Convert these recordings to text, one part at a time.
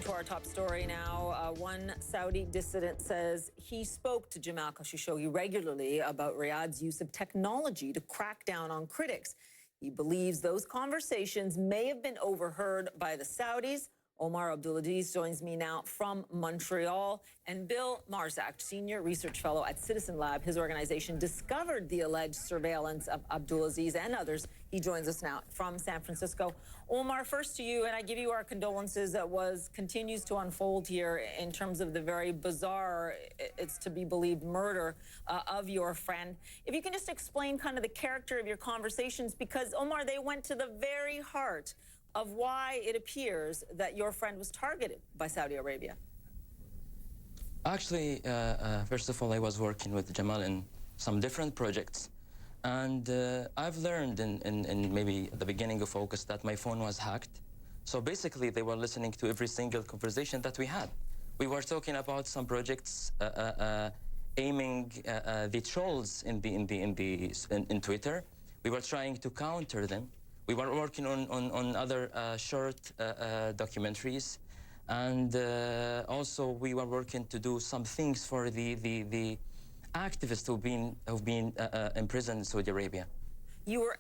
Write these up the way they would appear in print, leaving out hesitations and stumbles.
to our top story now. One Saudi dissident says he spoke to Jamal Khashoggi regularly about Riyadh's use of technology to crack down on critics. He believes those conversations may have been overheard by the Saudis. Omar Abdulaziz joins me now from Montreal. And Bill Marzak, senior research fellow at Citizen Lab, his organization discovered the alleged surveillance of Abdulaziz and others. He joins us now from San Francisco. Omar, first to you, and I give you our condolences that continues to unfold here in terms of the very bizarre, it's to be believed, murder of your friend. If you can just explain kind of the character of your conversations, because, Omar, they went to the very heart of why it appears that your friend was targeted by Saudi Arabia. Actually, first of all, I was working with Jamal in some different projects. And I've learned in maybe at the beginning of August that my phone was hacked. So basically, they were listening to every single conversation that we had. We were talking about some projects aiming the trolls in Twitter. We were trying to counter them. We were working on other short documentaries, and also we were working to do some things for the activists who've been imprisoned in Saudi Arabia. You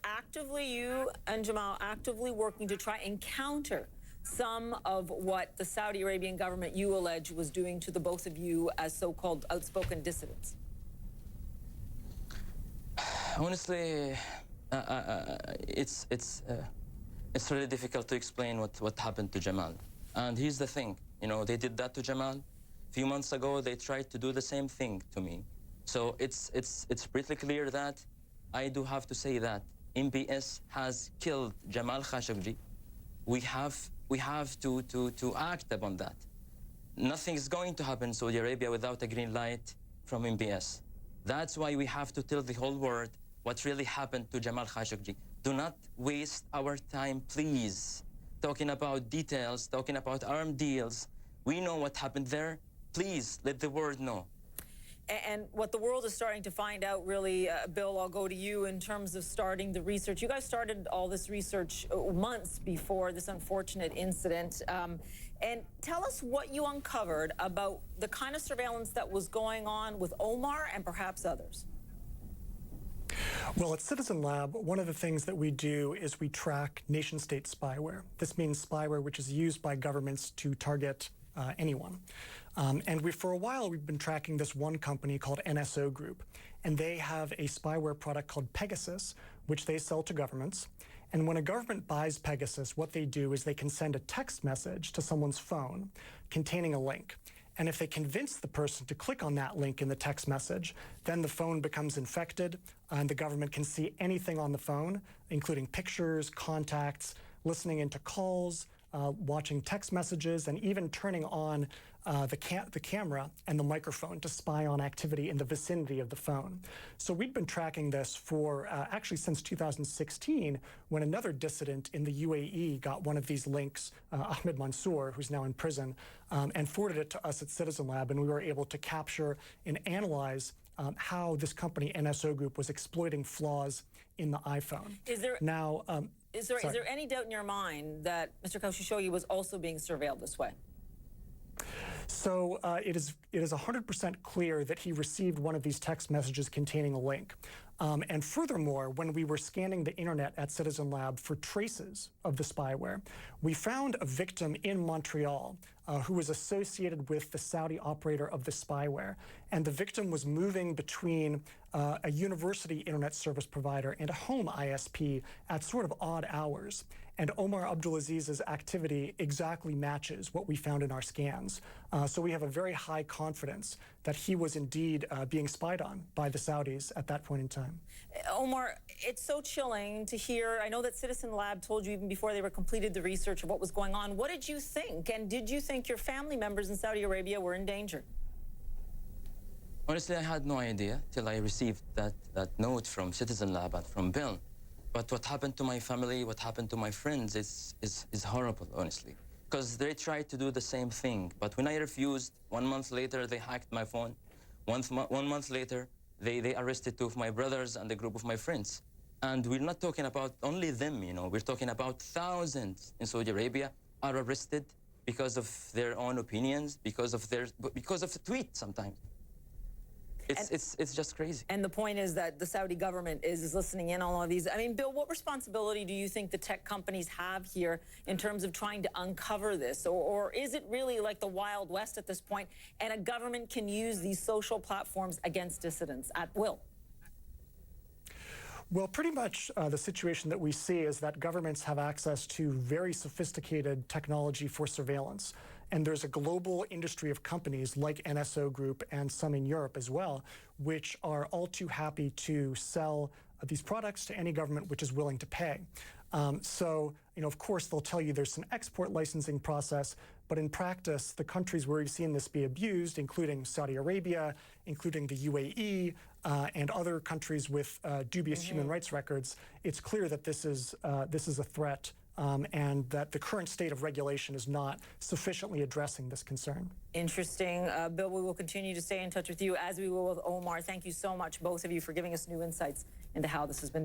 and Jamal actively working to try and counter some of what the Saudi Arabian government, you allege, was doing to the both of you as so-called outspoken dissidents. Honestly, it's really difficult to explain what happened to Jamal. And here's the thing, they did that to Jamal. A few months ago, they tried to do the same thing to me. So it's pretty clear that I do have to say that MBS has killed Jamal Khashoggi. We have to act upon that. Nothing is going to happen in Saudi Arabia without a green light from MBS. That's why we have to tell the whole world what really happened to Jamal Khashoggi. Do not waste our time, please, talking about details, talking about armed deals. We know what happened there. Please let the world know. And what the world is starting to find out, really, Bill, I'll go to you in terms of starting the research. You guys started all this research months before this unfortunate incident. And tell us what you uncovered about the kind of surveillance that was going on with Omar and perhaps others. Well, at Citizen Lab, one of the things that we do is we track nation-state spyware. This means spyware which is used by governments to target anyone. And for a while, we've been tracking this one company called NSO Group. And they have a spyware product called Pegasus, which they sell to governments. And when a government buys Pegasus, what they do is they can send a text message to someone's phone containing a link. And if they convince the person to click on that link in the text message, then the phone becomes infected, and the government can see anything on the phone, including pictures, contacts, listening into calls, watching text messages, and even turning on the camera and the microphone to spy on activity in the vicinity of the phone. So we've been tracking this for actually since 2016, when another dissident in the UAE got one of these links, Ahmed Mansour, who's now in prison, and forwarded it to us at Citizen Lab, and we were able to capture and analyze how this company, NSO Group, was exploiting flaws in the iPhone. Is there any doubt in your mind that Mr. Khashoggi was also being surveilled this way? So it is 100% clear that he received one of these text messages containing a link. And furthermore, when we were scanning the internet at Citizen Lab for traces of the spyware, we found a victim in Montreal who was associated with the Saudi operator of the spyware. And the victim was moving between a university internet service provider and a home ISP at sort of odd hours. And Omar Abdulaziz's activity exactly matches what we found in our scans. So we have a very high confidence that he was indeed being spied on by the Saudis at that point in time. Omar, it's so chilling to hear. I know that Citizen Lab told you even before they were completed the research of what was going on. What did you think? And did you think your family members in Saudi Arabia were in danger? Honestly, I had no idea till I received that note from Citizen Lab and from Bill. But what happened to my family, what happened to my friends is horrible, honestly. Because they tried to do the same thing. But when I refused, 1 month later, they hacked my phone. 1 month later, they arrested 2 of my brothers and a group of my friends. And we're not talking about only them, we're talking about thousands in Saudi Arabia are arrested because of their own opinions, because of a tweet sometimes. It's just crazy. And the point is that the Saudi government is listening in on all of these. I mean, Bill, what responsibility do you think the tech companies have here in terms of trying to uncover this? Or is it really like the Wild West at this point, and a government can use these social platforms against dissidents at will? Well, pretty much the situation that we see is that governments have access to very sophisticated technology for surveillance. And there's a global industry of companies like NSO Group and some in Europe as well, which are all too happy to sell these products to any government which is willing to pay. So, of course, they'll tell you there's an export licensing process, but in practice, the countries where we've seen this be abused, including Saudi Arabia, including the UAE, and other countries with dubious human rights records, it's clear that this is a threat, and that the current state of regulation is not sufficiently addressing this concern. Interesting. Bill, we will continue to stay in touch with you, as we will with Omar. Thank you so much, both of you, for giving us new insights into how this has been